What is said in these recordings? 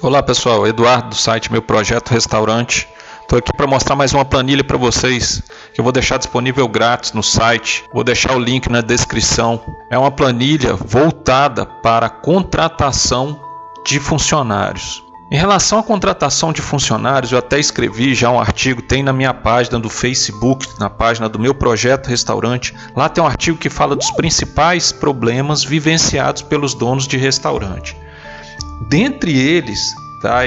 Olá pessoal, Eduardo do site Meu Projeto Restaurante. Estou aqui para mostrar mais uma planilha para vocês que eu vou deixar disponível grátis no site. Vou deixar o link na descrição. É uma planilha voltada para a contratação de funcionários. Em relação à contratação de funcionários, eu até escrevi já um artigo, tem na minha página do Facebook, na página do Meu Projeto Restaurante. Lá tem um artigo que fala dos principais problemas vivenciados pelos donos de restaurante. Dentre eles,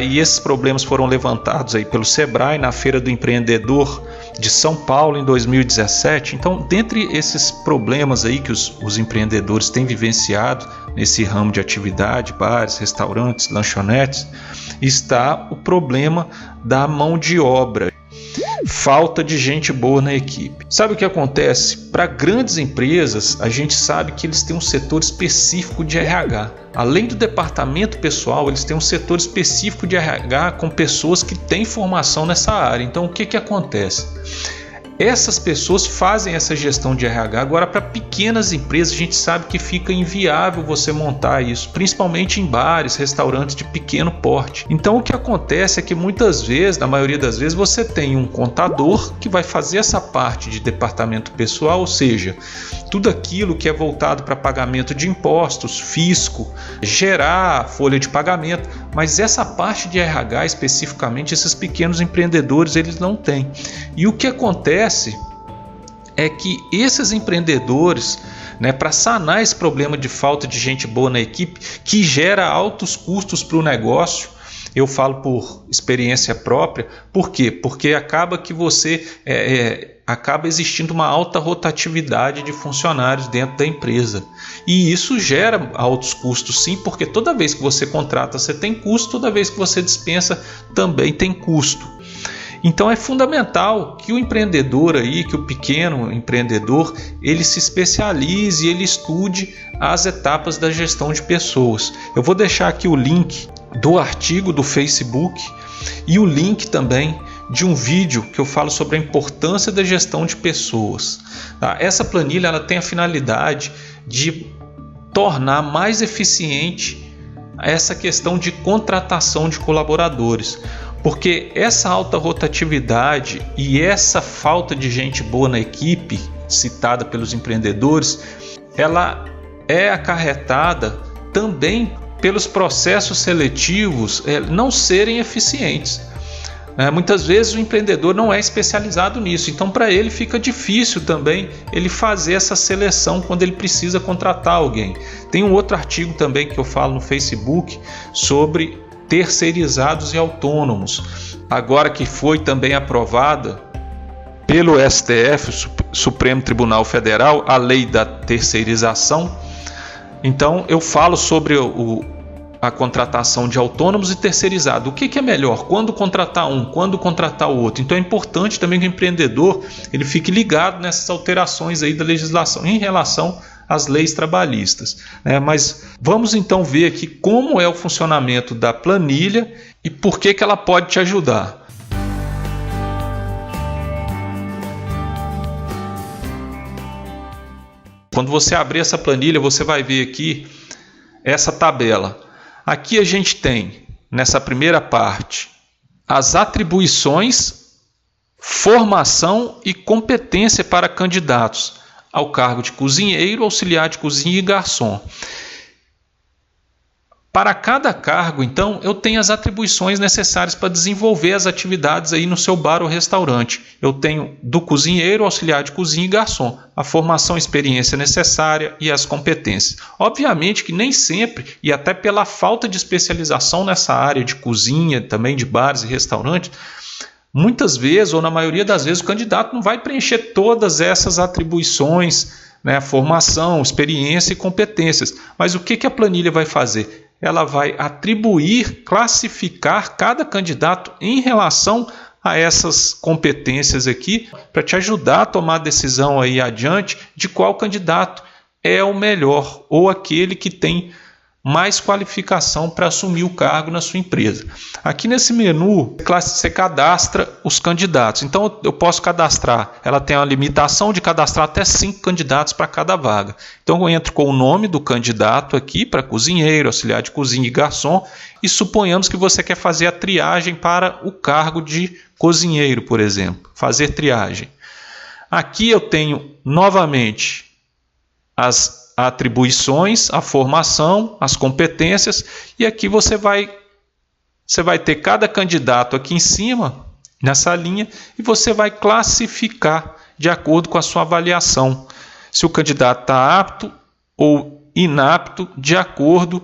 e esses problemas foram levantados aí pelo Sebrae na Feira do Empreendedor de São Paulo em 2017. Então, dentre esses problemas aí que os empreendedores têm vivenciado nesse ramo de atividade, bares, restaurantes, lanchonetes, está o problema da mão de obra. Falta de gente boa na equipe. Sabe o que acontece? Para grandes empresas, a gente sabe que eles têm um setor específico de RH. Além do departamento pessoal, eles têm um setor específico de RH com pessoas que têm formação nessa área. Então, o que acontece? Essas pessoas fazem essa gestão de RH. Agora, para pequenas empresas, a gente sabe que fica inviável você montar isso, principalmente em bares, restaurantes de pequeno porte. Então, o que acontece é que muitas vezes, na maioria das vezes, você tem um contador que vai fazer essa parte de departamento pessoal, ou seja, tudo aquilo que é voltado para pagamento de impostos, fisco, gerar folha de pagamento, mas essa parte de RH especificamente, esses pequenos empreendedores, eles não têm. E o que acontece é que esses empreendedores, para sanar esse problema de falta de gente boa na equipe, que gera altos custos para o negócio, eu falo por experiência própria. Por quê? Porque acaba que você acaba existindo uma alta rotatividade de funcionários dentro da empresa. E isso gera altos custos, sim, porque toda vez que você contrata, você tem custo, toda vez que você dispensa, também tem custo. Então é fundamental que o empreendedor que o pequeno empreendedor, ele se especialize, ele estude as etapas da gestão de pessoas. Eu vou deixar aqui o link do artigo do Facebook e o link também de um vídeo que eu falo sobre a importância da gestão de pessoas. Essa planilha ela tem a finalidade de tornar mais eficiente essa questão de contratação de colaboradores. Porque essa alta rotatividade e essa falta de gente boa na equipe, citada pelos empreendedores, ela é acarretada também pelos processos seletivos não serem eficientes. Muitas vezes o empreendedor não é especializado nisso, então para ele fica difícil também ele fazer essa seleção quando ele precisa contratar alguém. Tem um outro artigo também que eu falo no Facebook sobre terceirizados e autônomos. Agora que foi também aprovada pelo STF, Supremo Tribunal Federal, a lei da terceirização. Então eu falo sobre a contratação de autônomos e terceirizado. O que é melhor? Quando contratar um? Quando contratar o outro? Então é importante também que o empreendedor ele fique ligado nessas alterações aí da legislação em relação às leis trabalhistas. Mas vamos então ver aqui como é o funcionamento da planilha e por que ela pode te ajudar. Quando você abrir essa planilha, você vai ver aqui essa tabela. Aqui a gente tem, nessa primeira parte, as atribuições, formação e competência para candidatos ao cargo de cozinheiro, auxiliar de cozinha e garçom. Para cada cargo, então, eu tenho as atribuições necessárias para desenvolver as atividades aí no seu bar ou restaurante. Eu tenho do cozinheiro, auxiliar de cozinha e garçom, a formação e experiência necessária e as competências. Obviamente que nem sempre, e até pela falta de especialização nessa área de cozinha, também de bares e restaurantes, muitas vezes, ou na maioria das vezes, o candidato não vai preencher todas essas atribuições, formação, experiência e competências. Mas o que a planilha vai fazer? Ela vai atribuir, classificar cada candidato em relação a essas competências aqui, para te ajudar a tomar a decisão aí adiante de qual candidato é o melhor, ou aquele que tem mais qualificação para assumir o cargo na sua empresa. Aqui nesse menu, você cadastra os candidatos. Então, eu posso cadastrar. Ela tem a limitação de cadastrar até 5 candidatos para cada vaga. Então, eu entro com o nome do candidato aqui para cozinheiro, auxiliar de cozinha e garçom. E suponhamos que você quer fazer a triagem para o cargo de cozinheiro, por exemplo. Fazer triagem. Aqui eu tenho novamente as atribuições, a formação, as competências, e aqui você vai ter cada candidato aqui em cima, nessa linha, e você vai classificar de acordo com a sua avaliação, se o candidato está apto ou inapto, de acordo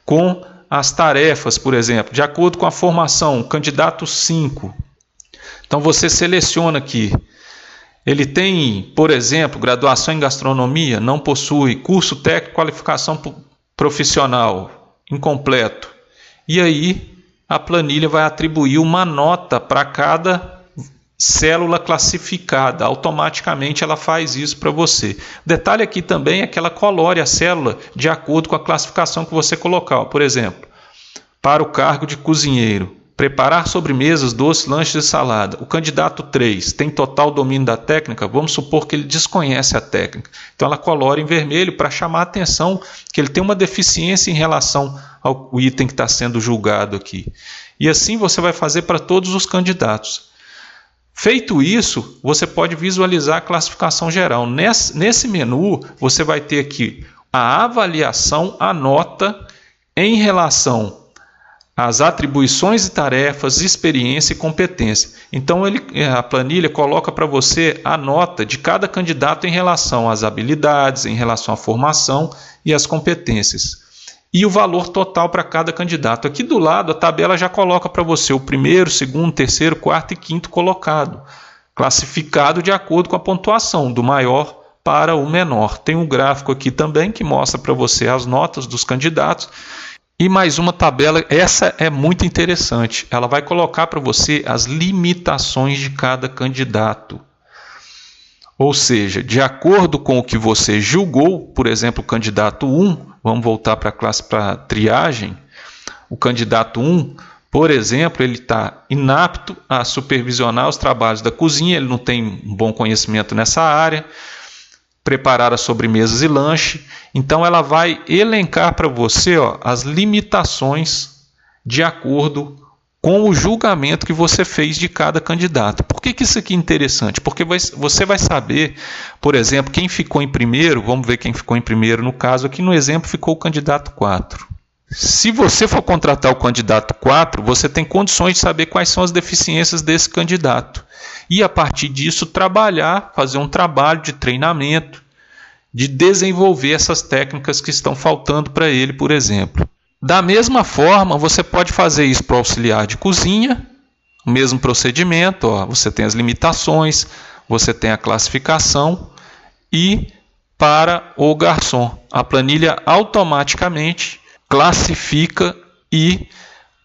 com as tarefas, por exemplo, de acordo com a formação, candidato 5. Então você seleciona aqui. Ele tem, por exemplo, graduação em gastronomia, não possui, curso técnico, qualificação profissional, incompleto. E aí a planilha vai atribuir uma nota para cada célula classificada. Automaticamente ela faz isso para você. Detalhe aqui também é que ela colore a célula de acordo com a classificação que você colocar. Por exemplo, para o cargo de cozinheiro, preparar sobremesas, doces, lanches e salada. O candidato 3 tem total domínio da técnica? Vamos supor que ele desconhece a técnica. Então ela colore em vermelho para chamar a atenção que ele tem uma deficiência em relação ao item que está sendo julgado aqui. E assim você vai fazer para todos os candidatos. Feito isso, você pode visualizar a classificação geral. Nesse menu, você vai ter aqui a avaliação, a nota em relação as atribuições e tarefas, experiência e competência. Então a planilha coloca para você a nota de cada candidato em relação às habilidades, em relação à formação e às competências. E o valor total para cada candidato. Aqui do lado a tabela já coloca para você o primeiro, segundo, terceiro, quarto e quinto colocado, classificado de acordo com a pontuação, do maior para o menor. Tem um gráfico aqui também que mostra para você as notas dos candidatos. E mais uma tabela, essa é muito interessante, ela vai colocar para você as limitações de cada candidato. Ou seja, de acordo com o que você julgou, por exemplo, o candidato 1, vamos voltar para a classe para triagem, o candidato 1, por exemplo, ele está inapto a supervisionar os trabalhos da cozinha, ele não tem um bom conhecimento nessa área, preparar as sobremesas e lanche. Então ela vai elencar para você as limitações de acordo com o julgamento que você fez de cada candidato. Por que isso aqui é interessante? Porque você vai saber, por exemplo, quem ficou em primeiro. Vamos ver quem ficou em primeiro no caso. Aqui no exemplo ficou o candidato 4. Se você for contratar o candidato 4, você tem condições de saber quais são as deficiências desse candidato. E a partir disso trabalhar, fazer um trabalho de treinamento, de desenvolver essas técnicas que estão faltando para ele, por exemplo. Da mesma forma, você pode fazer isso para o auxiliar de cozinha, o mesmo procedimento, você tem as limitações, você tem a classificação, e para o garçom, a planilha automaticamente classifica e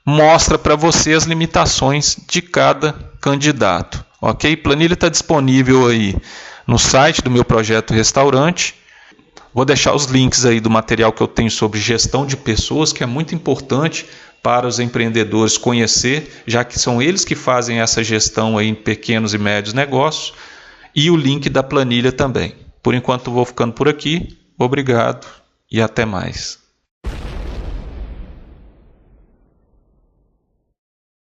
mostra para você as limitações de cada candidato. Ok? Planilha está disponível aí no site do meu projeto Restaurante. Vou deixar os links aí do material que eu tenho sobre gestão de pessoas, que é muito importante para os empreendedores conhecer, já que são eles que fazem essa gestão aí em pequenos e médios negócios, e o link da planilha também. Por enquanto vou ficando por aqui. Obrigado e até mais.